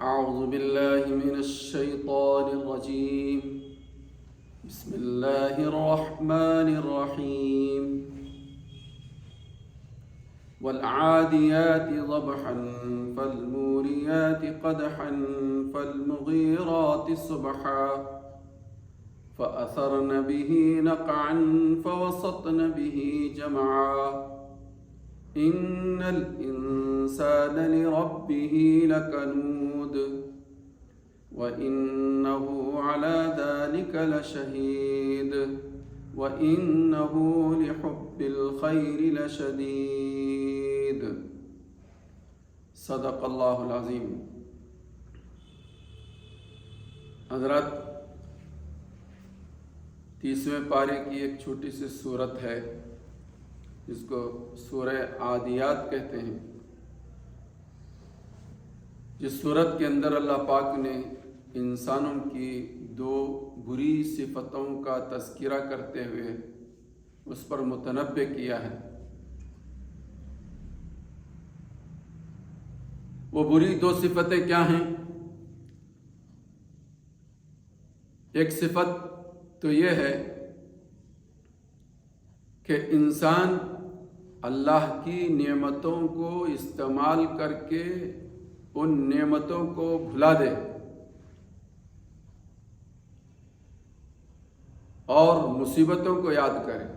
أعوذ بالله من الشيطان الرجيم. بسم الله الرحمن الرحيم. والعاديات ضبحا فالموريات قدحا فالمغيرات صبحا فأثرن به نقعا فوسطن به جمعا إن الإنسان لربه لكنود وإنه على ذلك لشهيد وإنه لحب الخير لشديد. صدق اللہ العظیم. حضرات، 30ویں پارے کی ایک چھوٹی سی سورت ہے جس کو سورہ عادیات کہتے ہیں. جس سورت کے اندر اللہ پاک نے انسانوں کی 2 بری صفتوں کا تذکرہ کرتے ہوئے اس پر متنبہ کیا ہے. وہ بری 2 صفتیں کیا ہیں؟ ایک صفت تو یہ ہے کہ انسان اللہ کی نعمتوں کو استعمال کر کے ان نعمتوں کو بھلا دے اور مصیبتوں کو یاد کرے.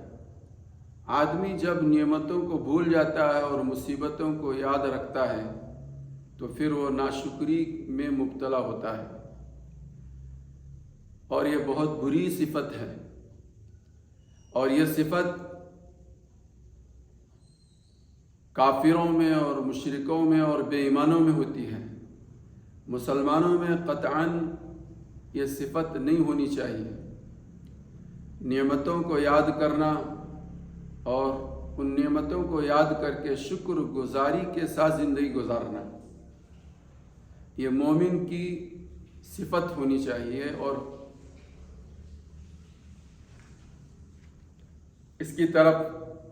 آدمی جب نعمتوں کو بھول جاتا ہے اور مصیبتوں کو یاد رکھتا ہے تو پھر وہ ناشکری میں مبتلا ہوتا ہے، اور یہ بہت بری صفت ہے. اور یہ صفت کافروں میں اور مشرکوں میں اور بے ایمانوں میں ہوتی ہے. مسلمانوں میں قطعاً یہ صفت نہیں ہونی چاہیے. نعمتوں کو یاد کرنا اور ان نعمتوں کو یاد کر کے شکر گزاری کے ساتھ زندگی گزارنا، یہ مومن کی صفت ہونی چاہیے اور اس کی طرف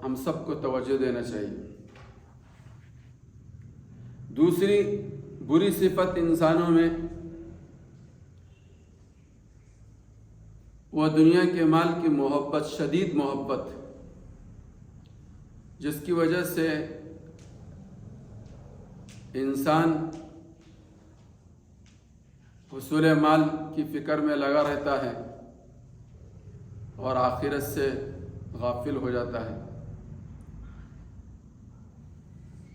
ہم سب کو توجہ دینا چاہیے. دوسری بری صفت انسانوں میں وہ دنیا کے مال کی محبت، شدید محبت، جس کی وجہ سے انسان حصول مال کی فکر میں لگا رہتا ہے اور آخرت سے غافل ہو جاتا ہے.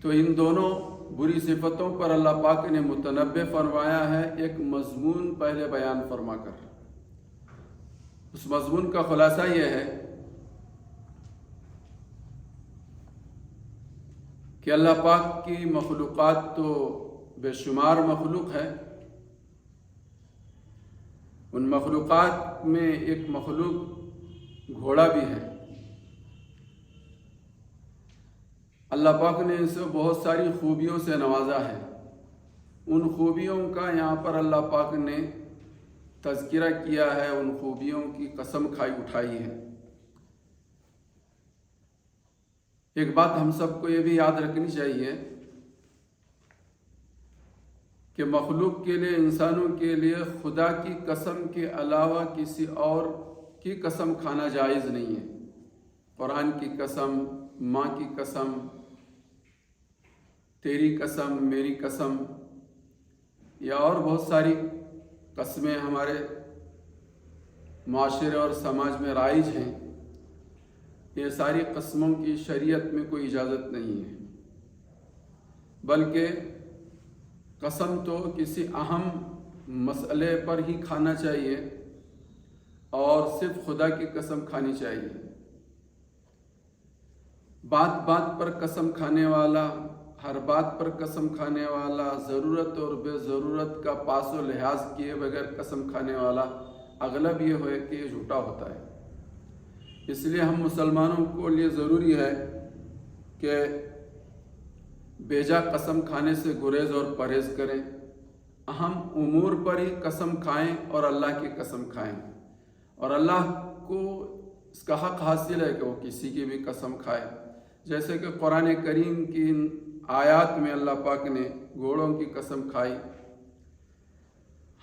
تو ان دونوں بری صفتوں پر اللہ پاک نے متنبہ فرمایا ہے ایک مضمون پہلے بیان فرما کر. اس مضمون کا خلاصہ یہ ہے کہ اللہ پاک کی مخلوقات تو بے شمار مخلوق ہے. ان مخلوقات میں ایک مخلوق گھوڑا بھی ہے. اللہ پاک نے اسے بہت ساری خوبیوں سے نوازا ہے. ان خوبیوں کا یہاں پر اللہ پاک نے تذکرہ کیا ہے، ان خوبیوں کی قسم اٹھائی ہے. ایک بات ہم سب کو یہ بھی یاد رکھنی چاہیے کہ مخلوق کے لیے، انسانوں کے لیے خدا کی قسم کے علاوہ کسی اور کی قسم کھانا جائز نہیں ہے. قرآن کی قسم، ماں کی قسم، تیری قسم، میری قسم، یا اور بہت ساری قسمیں ہمارے معاشرے اور سماج میں رائج ہیں. یہ ساری قسموں کی شریعت میں کوئی اجازت نہیں ہے، بلکہ قسم تو کسی اہم مسئلے پر ہی کھانا چاہیے اور صرف خدا کی قسم کھانی چاہیے. بات بات پر قسم کھانے والا، ہر بات پر قسم کھانے والا، ضرورت اور بے ضرورت کا پاس و لحاظ کیے بغیر قسم کھانے والا، اغلب یہ ہوئے کہ یہ جھوٹا ہوتا ہے. اس لیے ہم مسلمانوں کو لیے ضروری ہے کہ بیجا قسم کھانے سے گریز اور پرہیز کریں. اہم امور پر ہی قسم کھائیں اور اللہ کی قسم کھائیں. اور اللہ کو اس کا حق حاصل ہے کہ وہ کسی کی بھی قسم کھائے. جیسے کہ قرآن کریم کی آیات میں اللہ پاک نے گھوڑوں کی قسم کھائی،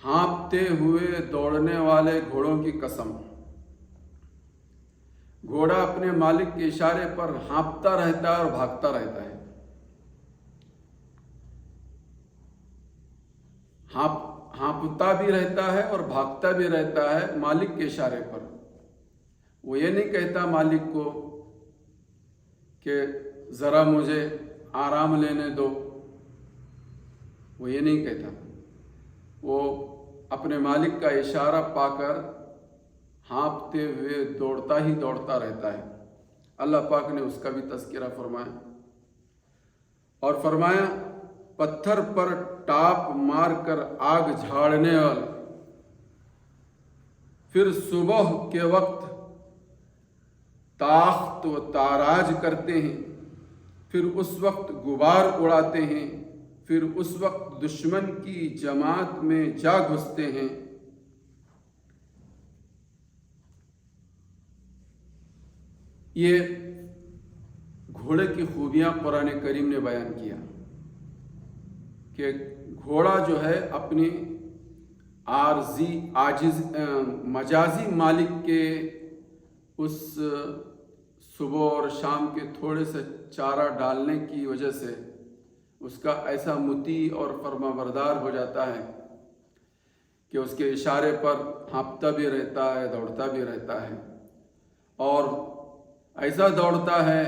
हाँपते हुए दौड़ने वाले घोड़ों की कसम। घोड़ा अपने मालिक के इशारे पर हाँपता रहता है और भागता रहता है। हाँपता भी रहता है और भागता भी रहता है मालिक के इशारे पर। वो ये नहीं कहता मालिक को कि ज़रा मुझे आराम लेने दो, वो ये नहीं कहता। वो अपने मालिक का इशारा पाकर हाँपते हुए दौड़ता ही दौड़ता रहता है। अल्लाह पाक ने उसका भी तज़किरा फरमाया और फरमाया पत्थर पर टाप मारकर आग झाड़ने वाले, फिर सुबह के वक्त ताख्त व ताराज करते हैं, फिर उस वक्त गुबार उड़ाते हैं, फिर उस वक्त दुश्मन की जमात में जा घुसते हैं। ये घोड़े की खूबियां कुरान करीम ने बयान किया कि घोड़ा जो है अपनी मजाजी मालिक के उस सुबह और शाम के थोड़े से चारा डालने की वजह से उसका ऐसा मुती और फरमाबरदार हो जाता है कि उसके इशारे पर हाँपता भी रहता है, दौड़ता भी रहता है, और ऐसा दौड़ता है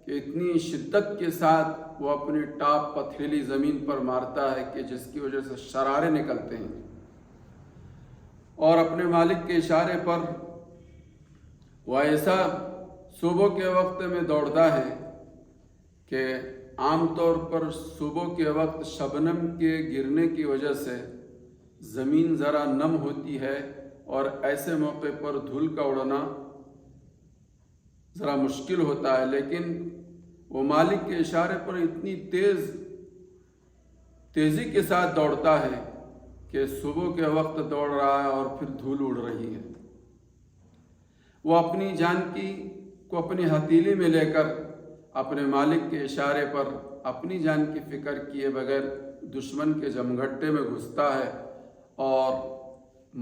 कि इतनी शिद्दत के साथ वो अपनी टाप पथरीली ज़मीन पर मारता है कि जिसकी वजह से शरारे निकलते हैं। और अपने मालिक के इशारे पर वो ऐसा सुबह के वक्त में दौड़ता है कि आमतौर पर सुबह के वक्त शबनम के गिरने की वजह से ज़मीन ज़रा नम होती है और ऐसे मौके पर धूल का उड़ना ज़रा मुश्किल होता है, लेकिन वो मालिक के इशारे पर इतनी तेज़ी के साथ दौड़ता है कि सुबह के वक्त दौड़ रहा है और फिर धूल उड़ रही है। वो अपनी जान को अपनी हथेली में लेकर अपने मालिक के इशारे पर अपनी जान की फ़िक्र किए बगैर दुश्मन के जमघट्टे में घुसता है और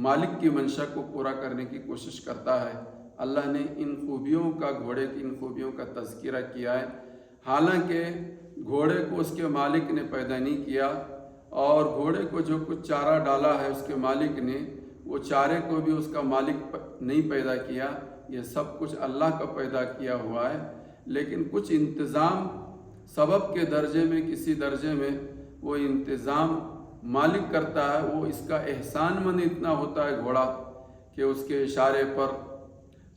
मालिक की मंशा को पूरा करने की कोशिश करता है। अल्लाह ने इन खूबियों का, घोड़े की इन खूबियों का तज़किरा किया है। हालांकि घोड़े को उसके मालिक ने पैदा नहीं किया और घोड़े को जो कुछ चारा डाला है उसके मालिक ने, वो चारे को भी उसका मालिक नहीं पैदा किया। ये सब कुछ अल्लाह का पैदा किया हुआ है, लेकिन कुछ इंतज़ाम सबब के दर्जे में, किसी दर्जे में वो इंतज़ाम मालिक करता है। वो इसका एहसानमंद इतना होता है घोड़ा कि उसके इशारे पर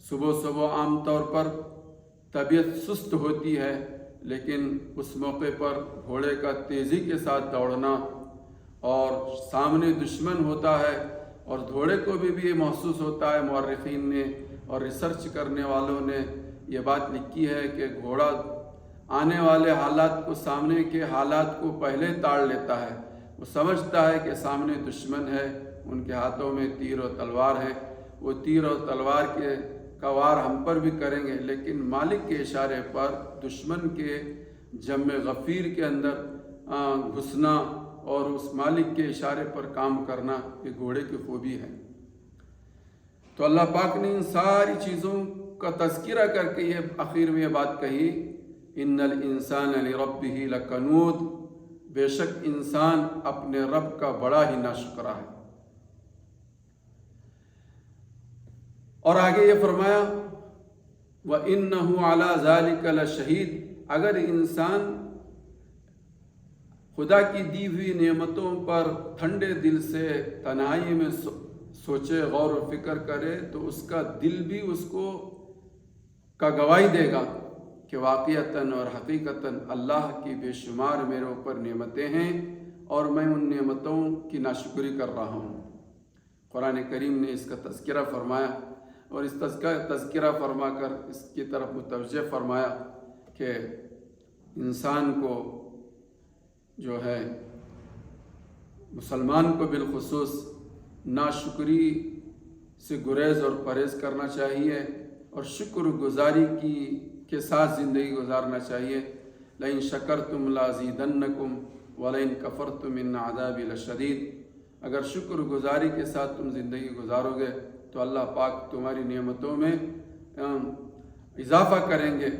सुबह सुबह आमतौर पर तबीयत सुस्त होती है, लेकिन उस मौके पर घोड़े का तेज़ी के साथ दौड़ना और सामने दुश्मन होता है और घोड़े को भी ये महसूस होता है। मुअर्रिखीन ने और रिसर्च करने वालों ने ये बात लिखी है कि घोड़ा आने वाले हालात को, सामने के हालात को पहले ताड़ लेता है। वो समझता है कि सामने दुश्मन है, उनके हाथों में तीर और तलवार है, वो तीर और तलवार के वार हम पर भी करेंगे, लेकिन मालिक के इशारे पर दुश्मन के जम्मे गफ़ीर के अंदर घुसना और उस मालिक के इशारे पर काम करना, ये घोड़े की खूबी है। तो अल्लाह पाक ने इन सारी चीज़ों का तज़किरा करके ये आखिर में ये बात कही, इन्नल इंसान लिरब्बिही लकनूद, बेशक इंसान अपने रब का बड़ा ही नाशुक्रा है। और आगे ये फरमाया व इन्नहु अला ज़ालिका लशहीद, अगर इंसान खुदा की दी हुई नेमतों पर ठंडे दिल से तन्हाई में सोचे, गौर व फिक्र करे, तो उसका दिल भी उसको का गवाही देगा कि वाक़ियतन और हकीकतन अल्लाह की बेशुमार मेरे ऊपर नेमतें हैं और मैं उन नेमतों की नाशुक्री कर रहा हूँ। कुरान करीम ने इसका तज़किरा फरमाया और इस तज़किरा फरमा कर इसकी तरफ मुतवज्जे फरमाया कि इंसान को जो है, मुसलमान को बिलखुसूस नाशुक्री से गुरेज और परहेज़ करना चाहिए और शुक्रगुजारी के साथ ज़िंदगी गुजारना चाहिए। लइन शकरतुम लाज़ीदन्नकुम वलइन कफरतुम इन्न अज़ाबी लशदीद, اگر شکر گزاری کے ساتھ تم زندگی گزارو گے تو اللہ پاک تمہاری نعمتوں میں اضافہ کریں گے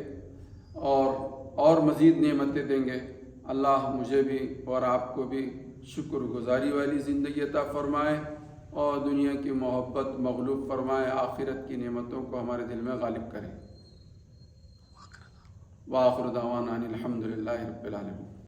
اور مزید نعمتیں دیں گے۔ اللہ مجھے بھی اور آپ کو بھی شکر گزاری والی زندگی عطا فرمائے اور دنیا کی محبت مغلوب فرمائے، آخرت کی نعمتوں کو ہمارے دل میں غالب کرے۔ وآخر دعوانا ان الحمد للہ رب العالمین۔